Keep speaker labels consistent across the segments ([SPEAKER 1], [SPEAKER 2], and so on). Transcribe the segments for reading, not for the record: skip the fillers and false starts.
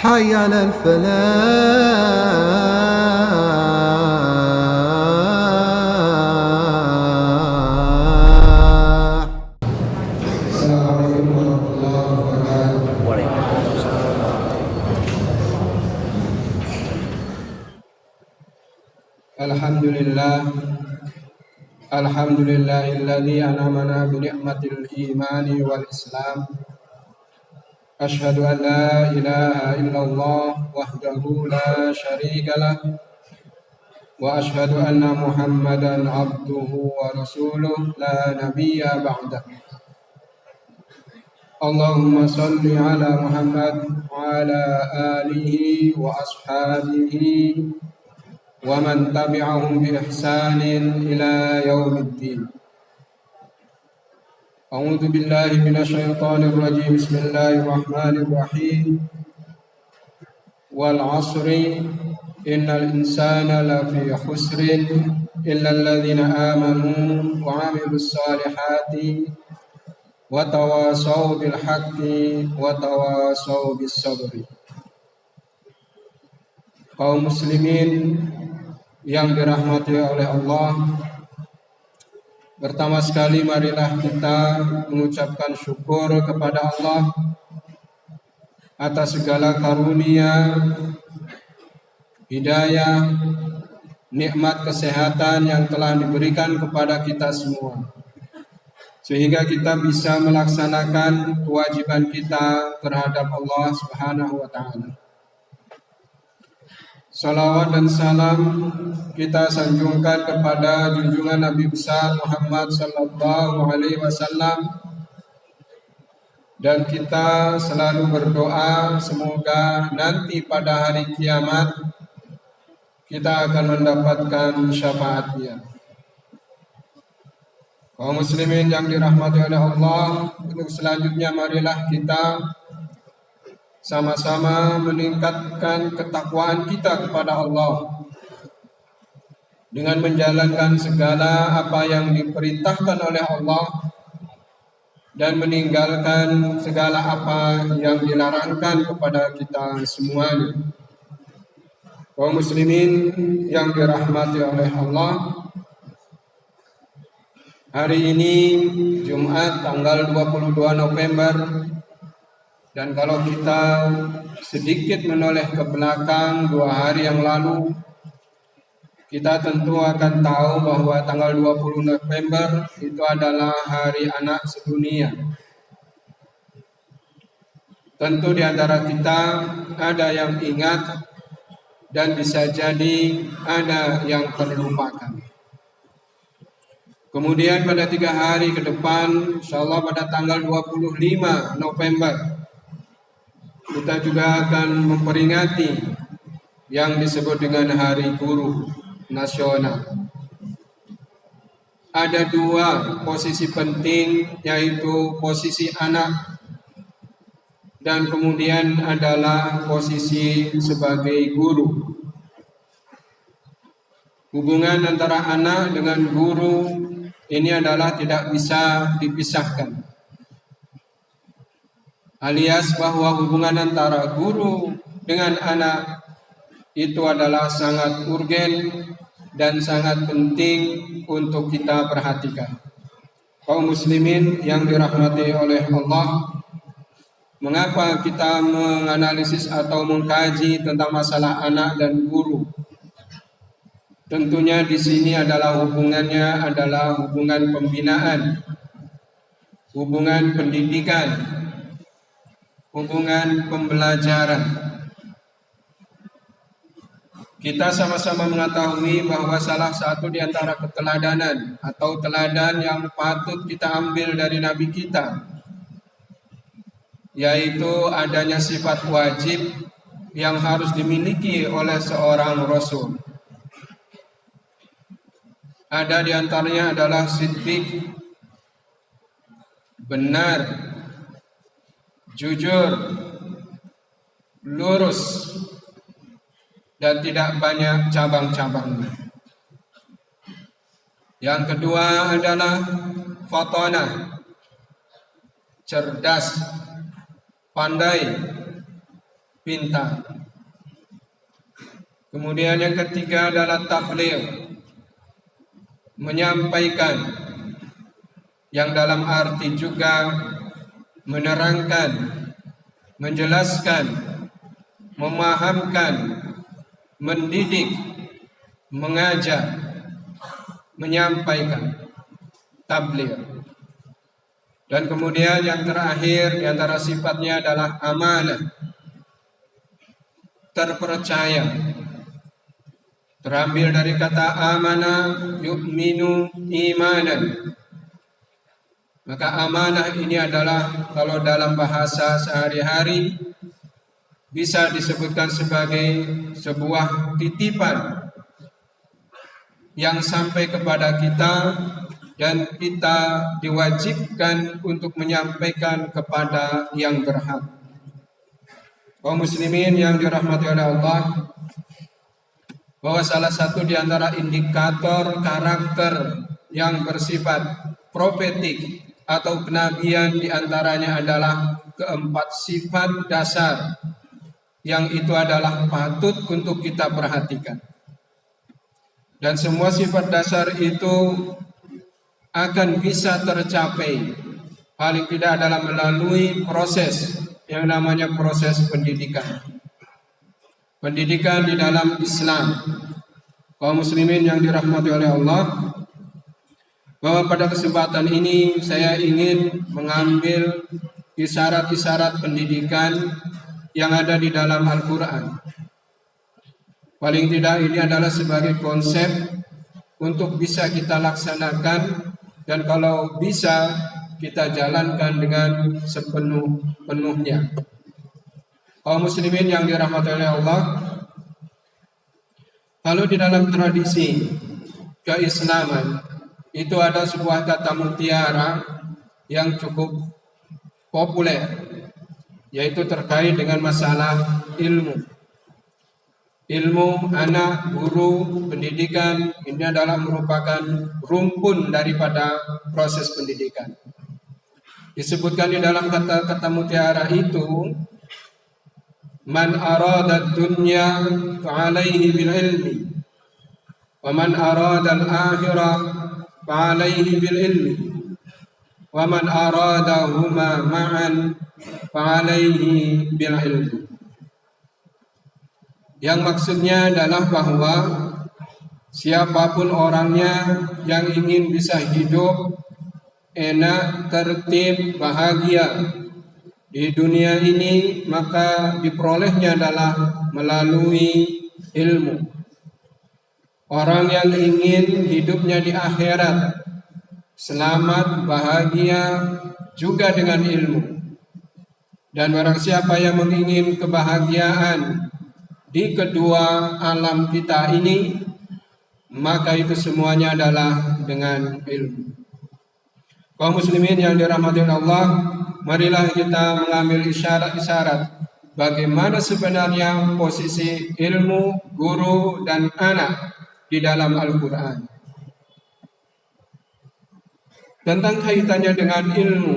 [SPEAKER 1] حي على الفلاح.
[SPEAKER 2] السلام عليكم ورحمة الله وبركاته. الحمد لله الذي أنعمنا بنعمة الإيمان والإسلام. أشهد أن لا إله إلا الله وحده لا شريك له، وأشهد أن محمدا عبده ورسوله لا نبي بعده. اللهم صل على محمد وعلى آله وأصحابه ومن تبعهم بإحسان إلى يوم الدين. أعوذ بالله من الشيطان الرجيم. بسم الله الرحمن الرحيم. والعصر إن الإنسان لفي خسر إلا الذين آمنوا وعملوا الصالحات وتواصوا بالحق وتواصوا بالصبر. Kaum muslimin yang dirahmati oleh Allah, pertama sekali marilah kita mengucapkan syukur kepada Allah atas segala karunia, hidayah, nikmat kesehatan yang telah diberikan kepada kita semua, sehingga kita bisa melaksanakan kewajiban kita terhadap Allah Subhanahu wa Ta'ala. Salawat dan salam kita sanjungkan kepada junjungan Nabi besar Muhammad sallallahu alaihi wasallam, dan kita selalu berdoa semoga nanti pada hari kiamat kita akan mendapatkan syafaatnya. Kaum muslimin yang dirahmati oleh Allah, untuk selanjutnya marilah kita sama-sama meningkatkan ketakwaan kita kepada Allah dengan menjalankan segala apa yang diperintahkan oleh Allah dan meninggalkan segala apa yang dilarangkan kepada kita semuanya. Kaum muslimin yang dirahmati oleh Allah, hari ini Jumat tanggal 22 November. Dan kalau kita sedikit menoleh ke belakang 2 hari yang lalu, kita tentu akan tahu bahwa tanggal 20 November itu adalah Hari Anak Sedunia. Tentu di antara kita ada yang ingat dan bisa jadi ada yang terlupakan. Kemudian pada 3 hari ke depan, insyaallah pada tanggal 25 November, kita juga akan memperingati yang disebut dengan Hari Guru Nasional. Ada 2 posisi penting, yaitu posisi anak dan kemudian adalah posisi sebagai guru. Hubungan antara anak dengan guru ini adalah tidak bisa dipisahkan, alias bahwa hubungan antara guru dengan anak itu adalah sangat urgen dan sangat penting untuk kita perhatikan. Kaum muslimin yang dirahmati oleh Allah, mengapa kita menganalisis atau mengkaji tentang masalah anak dan guru? Tentunya di sini adalah hubungannya adalah hubungan pembinaan, hubungan pendidikan, hubungan pembelajaran. Kita sama-sama mengetahui bahwa salah satu di antara keteladanan atau teladan yang patut kita ambil dari Nabi kita, yaitu adanya sifat wajib yang harus dimiliki oleh seorang Rasul. Ada di antaranya adalah siddiq, benar, jujur, lurus, dan tidak banyak cabang-cabangnya. Yang kedua adalah fatonah, cerdas, pandai, pintar. Kemudian yang ketiga adalah tabligh, menyampaikan, yang dalam arti juga menerangkan, menjelaskan, memahamkan, mendidik, mengajar, menyampaikan, tabligh. Dan kemudian yang terakhir di antara sifatnya adalah amanah, terpercaya. Terambil dari kata amanah, yu'minu imanan. Maka amanah ini adalah kalau dalam bahasa sehari-hari bisa disebutkan sebagai sebuah titipan yang sampai kepada kita dan kita diwajibkan untuk menyampaikan kepada yang berhak. Kaum muslimin yang dirahmati oleh Allah, bahwa salah satu di antara indikator karakter yang bersifat profetik atau kenabian di antaranya adalah keempat sifat dasar yang itu adalah patut untuk kita perhatikan. Dan semua sifat dasar itu akan bisa tercapai paling tidak adalah melalui proses yang namanya proses pendidikan. Pendidikan di dalam Islam. Kaum muslimin yang dirahmati oleh Allah, bahwa pada kesempatan ini saya ingin mengambil isyarat-isyarat pendidikan yang ada di dalam Al-Quran. Paling tidak ini adalah sebagai konsep untuk bisa kita laksanakan, dan kalau bisa kita jalankan dengan sepenuh-penuhnya. Kaum muslimin yang dirahmati oleh Allah, kalau di dalam tradisi keislaman itu ada sebuah kata mutiara yang cukup populer, yaitu terkait dengan masalah ilmu. Ilmu, anak, guru, pendidikan, ini adalah merupakan rumpun daripada proses pendidikan. Disebutkan di dalam kata-kata mutiara itu, man arada dunya fa'alaihi bil ilmi, wa man arada al-akhirah fa'alaihi bil ilmi, wa man aradahuma ma'an fa'alaihi bil ilmi. Yang maksudnya adalah bahwa siapapun orangnya yang ingin bisa hidup enak, tertib, bahagia di dunia ini, maka diperolehnya adalah melalui ilmu. Orang yang ingin hidupnya di akhirat selamat, bahagia juga dengan ilmu. Dan barang siapa yang menginginkan kebahagiaan di kedua alam kita ini, maka itu semuanya adalah dengan ilmu. Kaum muslimin yang dirahmati Allah, marilah kita mengambil isyarat-isyarat bagaimana sebenarnya posisi ilmu, guru, dan anak di dalam Al-Quran. Tentang kaitannya dengan ilmu,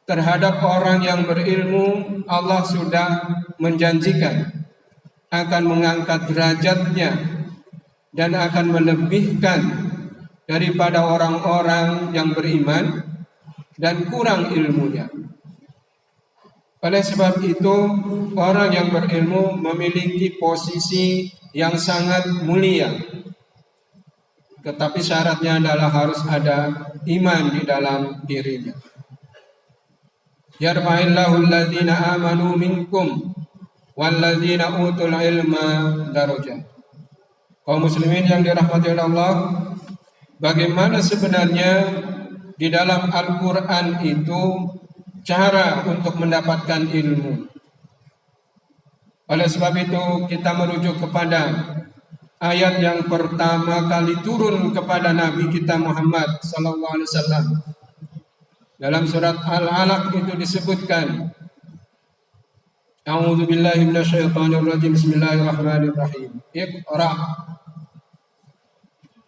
[SPEAKER 2] terhadap orang yang berilmu, Allah sudah menjanjikan akan mengangkat derajatnya dan akan melebihkan daripada orang-orang yang beriman dan kurang ilmunya. Oleh sebab itu, orang yang berilmu memiliki posisi yang sangat mulia. Tetapi syaratnya adalah harus ada iman di dalam dirinya. Yarfa'illahu alladhina amanu minkum walladzina utul ilma darajat. Kaum muslimin yang dirahmati oleh Allah, bagaimana sebenarnya di dalam Al-Quran itu cara untuk mendapatkan ilmu. Oleh sebab itu kita merujuk kepada ayat yang pertama kali turun kepada Nabi kita Muhammad SAW. Dalam surat Al-Alaq itu disebutkan, A'udzu billahi minasyaitonir rajim. Bismillahirrahmanirrahim. Iqra.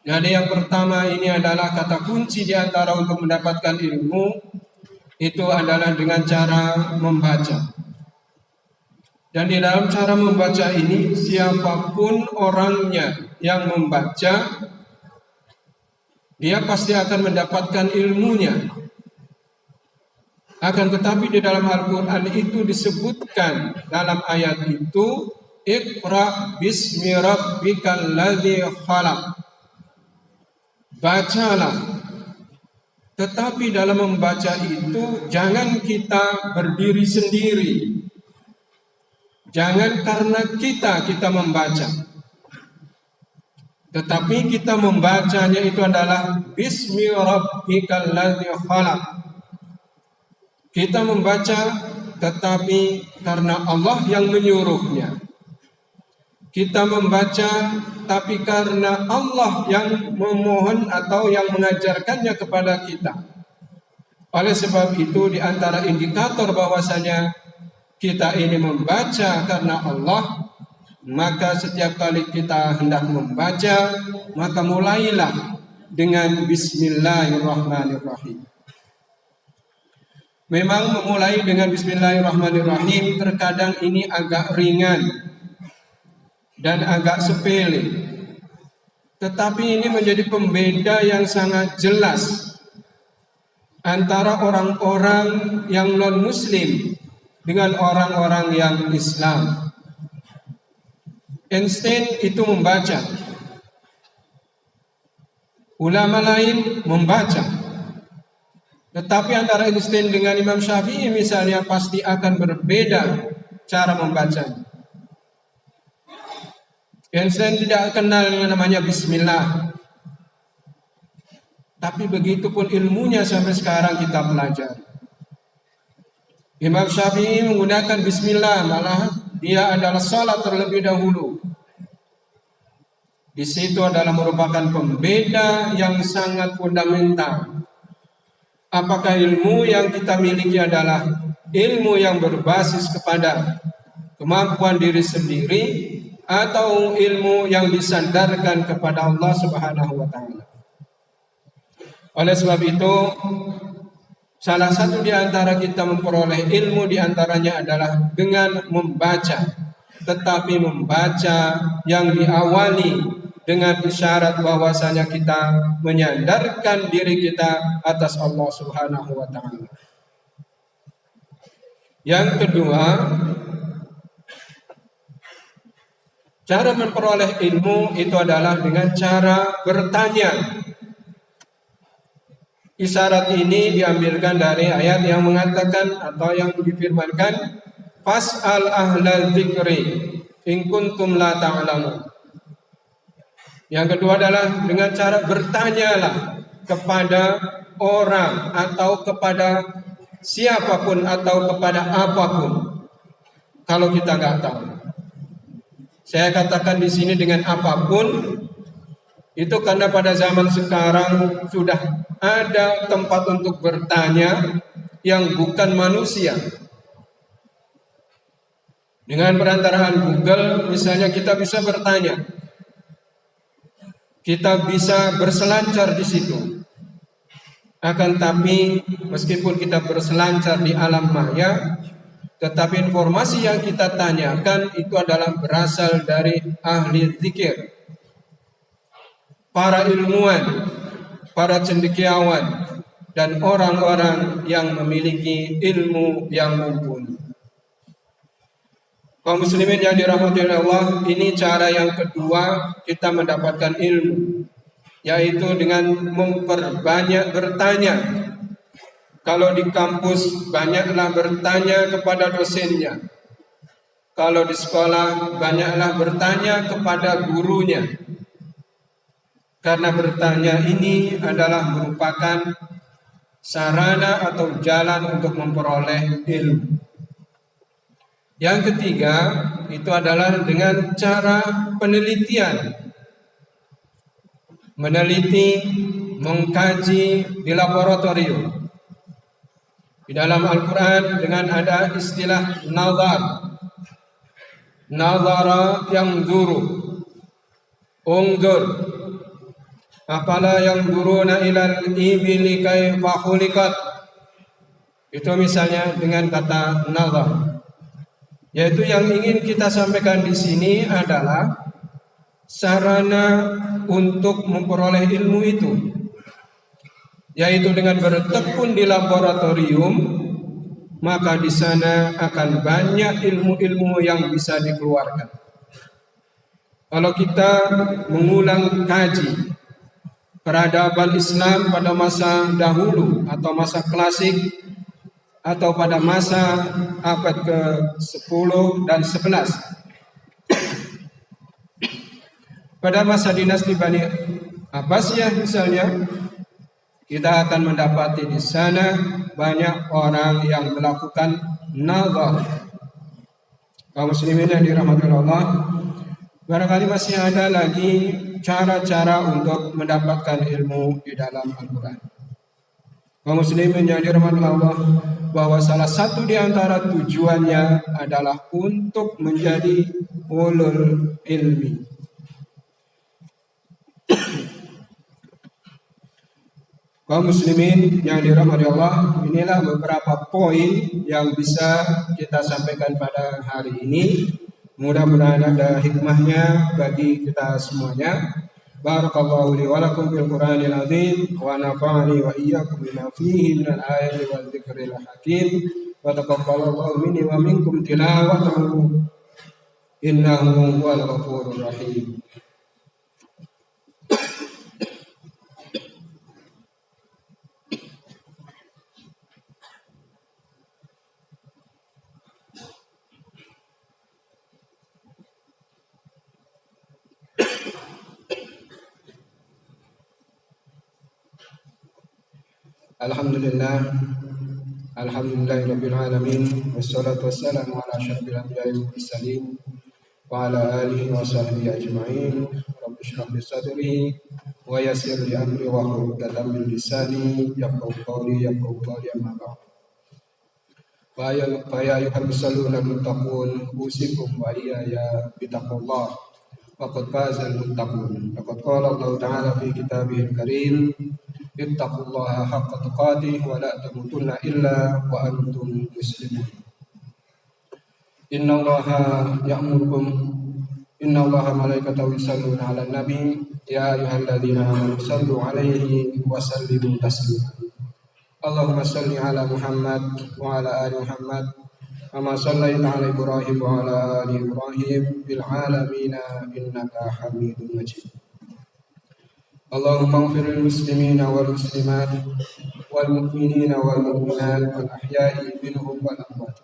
[SPEAKER 2] Jadi yang pertama ini adalah kata kunci di antara untuk mendapatkan ilmu itu adalah dengan cara membaca. Dan di dalam cara membaca ini, siapapun orangnya yang membaca, dia pasti akan mendapatkan ilmunya. Akan tetapi di dalam Al-Quran itu disebutkan dalam ayat itu, Iqra bismi rabbikal ladzi khalaq. Bacalah. Tetapi dalam membaca itu jangan kita berdiri sendiri. Jangan karena kita membaca. Tetapi kita membacanya itu adalah bismi rabbikal ladzi khalaq. Kita membaca tetapi karena Allah yang menyuruhnya. Kita membaca tapi karena Allah yang memohon atau yang mengajarkannya kepada kita. Oleh sebab itu di antara indikator bahwasanya kita ini membaca karena Allah, maka setiap kali kita hendak membaca, maka mulailah dengan Bismillahirrahmanirrahim. Memang memulai dengan Bismillahirrahmanirrahim terkadang ini agak ringan dan agak sepele. Tetapi ini menjadi pembeda yang sangat jelas antara orang-orang yang non-muslim dengan orang-orang yang Islam. Einstein itu membaca, ulama lain membaca. Tetapi antara Einstein dengan Imam Syafi'i misalnya pasti akan berbeda cara membacanya. Einstein tidak kenal yang namanya Bismillah. Tapi begitupun ilmunya sampai sekarang kita pelajari. Imam Syafi'i menggunakan Bismillah, malah dia adalah salat terlebih dahulu. Di situ adalah merupakan pembeda yang sangat fundamental. Apakah ilmu yang kita miliki adalah ilmu yang berbasis kepada kemampuan diri sendiri atau ilmu yang disandarkan kepada Allah Subhanahu wa taala. Oleh sebab itu, salah satu di antara kita memperoleh ilmu di antaranya adalah dengan membaca, tetapi membaca yang diawali dengan isyarat bahwasanya kita menyandarkan diri kita atas Allah Subhanahu wa taala. Yang kedua, cara memperoleh ilmu itu adalah dengan cara bertanya. Isyarat ini diambilkan dari ayat yang mengatakan atau yang difirmankan, Fas'al ahlal dzikri in kuntum la ta'lamun. Yang kedua adalah dengan cara bertanyalah kepada orang atau kepada siapapun atau kepada apapun kalau kita nggak tahu. Saya katakan di sini dengan apapun itu karena pada zaman sekarang sudah ada tempat untuk bertanya yang bukan manusia. Dengan perantaraan Google misalnya kita bisa bertanya. Kita bisa berselancar di situ. Akan tapi meskipun kita berselancar di alam maya, tetapi informasi yang kita tanyakan itu adalah berasal dari ahli zikir, para ilmuwan, para cendekiawan, dan orang-orang yang memiliki ilmu yang mumpuni. Kaum muslimin yang dirahmati oleh Allah, ini cara yang kedua kita mendapatkan ilmu, yaitu dengan memperbanyak bertanya. Kalau di kampus banyaklah bertanya kepada dosennya. Kalau di sekolah banyaklah bertanya kepada gurunya. Karena bertanya ini adalah merupakan sarana atau jalan untuk memperoleh ilmu. Yang ketiga itu adalah dengan cara penelitian. Meneliti, mengkaji di laboratorium. Di dalam Al-Quran dengan ada istilah nazar. Nazara yang duru. Ungdur. Afala yang duruna ilal ibili kaifa khuliqat. Itu misalnya dengan kata nazar. Yaitu yang ingin kita sampaikan di sini adalah sarana untuk memperoleh ilmu itu, yaitu dengan bertekun di laboratorium, maka di sana akan banyak ilmu-ilmu yang bisa dikeluarkan. Kalau kita mengulang kaji peradaban Islam pada masa dahulu atau masa klasik atau pada masa abad ke-10 dan 11, pada masa dinasti Bani Abbasiyah misalnya, kita akan mendapati di sana banyak orang yang melakukan nazar. Kaum muslimin yang dirahmati Allah, barangkali masih ada lagi cara-cara untuk mendapatkan ilmu di dalam Al-Quran. Kaum muslimin yang dirahmati Allah, bahwa salah satu di antara tujuannya adalah untuk menjadi ulul ilmi. Kaum muslimin yang dirahmati Allah, inilah beberapa poin yang bisa kita sampaikan pada hari ini. Mudah-mudahan ada hikmahnya bagi kita semuanya. Barakallahu li wa lakum bil Qur'anil azim wa nafa'ani wa iyyakum bima fihi minal ayati wal dzikril hakim wa taqabbalallahu minni wa minkum tilawatahu innahu huwal ghafurur rahim. Alhamdulillahirabbil alamin wassalatu wassalamu ala asyrafil anbiya'i wal mursalin wa ala alihi wa sahbihi ajma'in. Rabbi shrah li sadri wa yassir li amri wa hlul 'uqdatam min lisani yafqahu qawli amma ba'd. Fa ya ayyuhal musalluna muttaqun usikum wa iyaya bittaqullah faqad fazal muttaqun. Laqad qala Allah ta'ala fi kitabihil karim ittaqullaha haqqa tuqatih wa la tamutunna illa wa antum muslimun. Innallaha malaikatahu yusalluna 'alan nabi ya ayyuhalladzina amanu sallu 'alaihi wa sallimu taslima. Allahumma shalli 'ala Muhammad wa 'ala ali Muhammad kama shallaita 'ala Ibrahim wa 'ala ali Ibrahim fil 'alamin innaka Hamidum Majid. Allahumma ighfir lil muslimina wal muslimat wal mu'minina wal mu'minat wal ahya'i minhum wal amwat.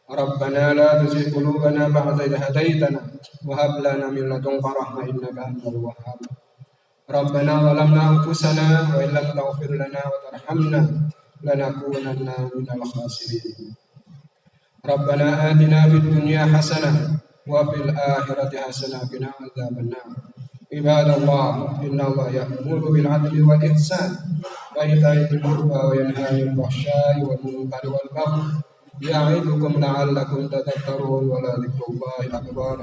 [SPEAKER 2] Rabbana la tuzigh qulubana ba'da idh hadaytana wa hab lana min ladunka rahmah innaka antal wahhab. Rabbana zalamna anfusana wa illam taghfir lana wa tarhamna lanakunanna minal khasirin. Rabbana atina fid dunya hasanah wa fil akhirati hasanah wa qina adzabannar. Ibadallah, innallaha ya'muru bil 'adli wal ihsan wa ita'i dzil qurba wa yanha 'anil fahsya'i wal munkari wal baghi ya'idukum la'allakum tadhakkarun wa la dzikrullahi akbar.